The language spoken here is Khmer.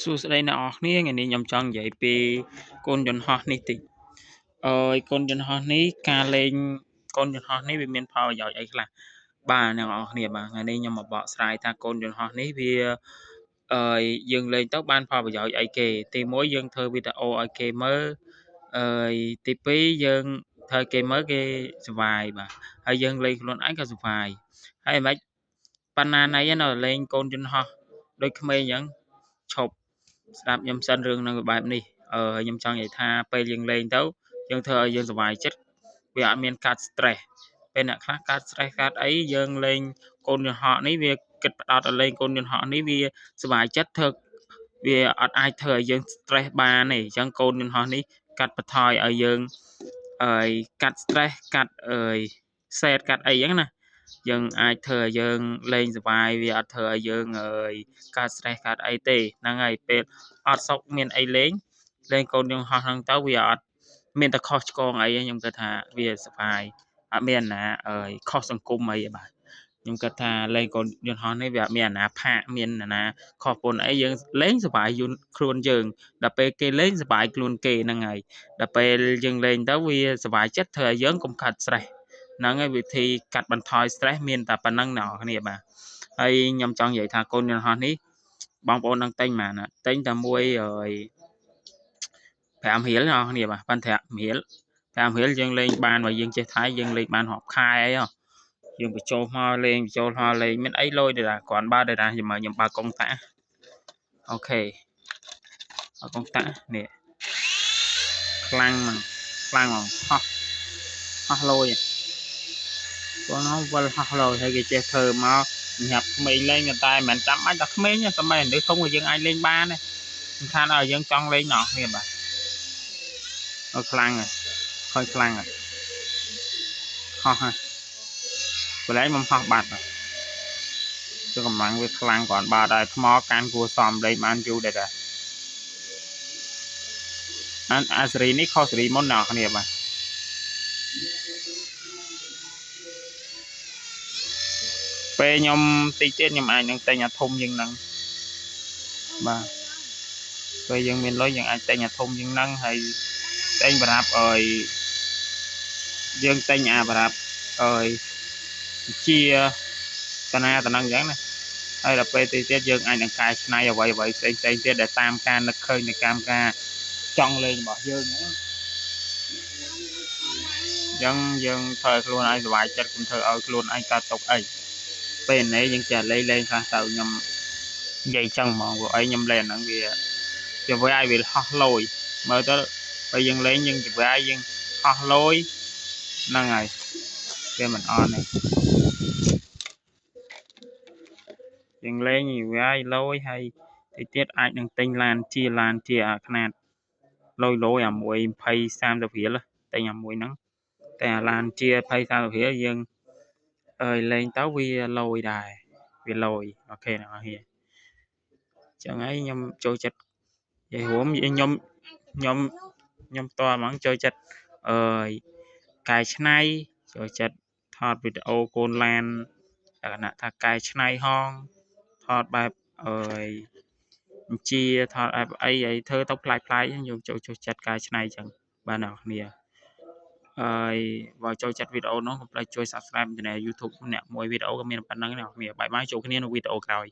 សួស្តីអ្នកនរគ្នាថ្ងៃនេះខ្ញុំចង់និយាយពីកូនយន្តហោះនេះតិចកូនយន្តហោះនេះការលេងកូនយន្តហោះនេះវាមានផលប្រយោជន៍អីខ្លះបាទអ្នកនរគ្នាបាទថ្ងៃនេះខ្ញុំមកបកស្រាយថាកូនយន្តហោះនេះវាយើងលេងទៅបានផលប្រយោជន៍អីគេទី1យើងធ្វើវីដេអូឲ្យគេមើលទី2យើងធ្វើគេមើលគេសុវ័យបាទហើយយើងលេងខ្លួនឯងក៏សុវ័យហើយមិនប៉ុណ្ណាណីនៅលេងកូនយន្តហោះដូចក្មេងអញ្ចឹងឈប់ស្ដាប់ខ្ញុំសិនរឿងនឹងបែបនេះខ្ញុំចង់និយាយថាពេលយើងលេងទៅយើងធ្វើឲ្យយើងសុវ័យចិត្តវាអត់មានកាត់ stress ពេលអ្នកខ្លះកាត់ stress កាត់អីយើងលេងកូនយន្តហោះនេះវាគិតផ្ដោតឲ្យលេងកូនយន្តហោះនេះវាសុវ័យចិត្តធ្វើវាអត់អាចធ្វើឲ្យយើង stress បានទេអញ្ចឹងកូនយន្តហោះនេះកាត់បន្ថយឲ្យយើងកាត់ stress កាត់sad កាត់អីចឹងណាយើងអាចធ្វើឲ្យយើងលេងសុវ័យវាអត់ធ្វើឲ្យយើងកើត stress កើតអីទេហ្នឹងហើយពេលអត់សុខមានអីលេងកូនយន្តហោះហ្នឹងទៅវាអត់មានតែខុសឆ្គងអីខ្ញុំគិតថាវាសុវ័យអត់មានណាខុសសង្គមអីទេបាទខ្ញុំគិតថាលេងកូនយន្តហោះនេះវាអត់មានអាណាផាកមានអាណាខុសពន្ធអីយើងលេងសុវ័យខ្លួនយើងដល់ពេលគេលេងសុវ័យខ្លួនគេហ្នឹងហើយដល់ពេលយើងលេងទៅវាសុវ័យចិត្តធ្វើឲ្យយើងកុំខាត់ stress ហ្នឹងហើយវិធីកាត់បន្ថយ stress មានតែប៉ុណ្្នឹងអ្នកនរគ្នាបាទហើយខ្ញុំចង់និយាយថាកូនយន្តហោះនេះបងប្អូននឹងទិញបានទិញតែមួយ5រៀលអ្នកនរគ្នាបាទប៉ុន្តែ5រៀលយើងលេងបានបើយើងចេះថៃយើងលេងបានរាប់ខែអីយើងបញ្ចូលមកលេងមានអីលុយទេគ្រាន់បើដែរខ្ញុំបើកុងតាអូខេបើកុងតានេះខ្លាំងហ្មងហោះលុយបងនោះវិលហោះលុយហើយគេចេះធ្វើមកញ៉ាប់ក្មេងលេងតែមិនចាំបាច់តែក្មេងសម័យនេះធំក៏យើងអាចលេងបានដែរមិនថាឲ្យយើងចង់លេងណោះគ្នាបាទខ្លាំងហើយខ້ອຍខ្លាំងហើយហោះហើយកន្លែងមកហោះបាត់គឺកម្លាំងវាខ្លាំងគ្រាន់បើដែរថ្មកាន់គួរសមលេងបានយូរដែរតាអាសេរីនេះខុសសេរីមុនអ្នកគ្នាបាទពេលខ្ញុំតិចទៀតខ្ញុំអាចនឹងទិញអាធំជាងហ្នឹងបាទពេលយើងមានលុយយើងអាចទិញអាធំជាងហ្នឹងហើយទិញប្ររាប់យើងទិញប្ររាប់ជាតាណាតំណឹងអញ្ចឹងណាហើយដល់ពេលទៀតយើងអាចនឹងកែច្នៃអ្វីផ្សេងទៀតដែលតាមការនឹកឃើញនៃកម្មការចង់លេងរបស់យើងហ្នឹងយើងធ្វើឲ្យខ្លួនឯងសុវ័យចិត្តកុំធ្វើឲ្យខ្លួនឯងកើតទុកអីពេលនេះយើងចេះលេងខ្លះទៅខ្ញុំនិយាយចឹងហ្មងព្រោះអីខ្ញុំលេងហ្នឹងវាឲ្យវាហោះលយមើលទៅបើយើងលេងយើងយើងហោះលយហ្នឹងហើយវាមិនអន់ទេយើងលេងវាយលយហើយតិចទៀតអាចនឹងទិញឡានជាខ្នាតលយអាមួយ20 30រៀលទិញអាមួយហ្នឹងតែអាឡានជា20 30រៀលយើងលេងទៅវាលយដែរវាលយអូខេអ្នកនរគ្នាចឹងហើយខ្ញុំចូលចិត្តនិយាយរួមខ្ញុំផ្ទាល់ហ្មងចូលចិត្តកែច្នៃចូលចិត្តថតវីដេអូកូនឡានលក្ខណៈថាកែច្នៃហងថតបែបជាថតបែបអីធ្វើទៅប្លែកខ្ញុំចូលចិត្តកែច្នៃចឹងបាទអ្នកនរគ្នាបើចូលចិត្តវីដេអូនោះកុំភ្លេចជួយ Subscribe ឆានែល YouTube អ្នកមួយវីដេអូក៏មានប៉ុណ្្នឹងអ្នកនរគ្នាបាយបាយជួបគ្នានៅវីដេអូក្រោយ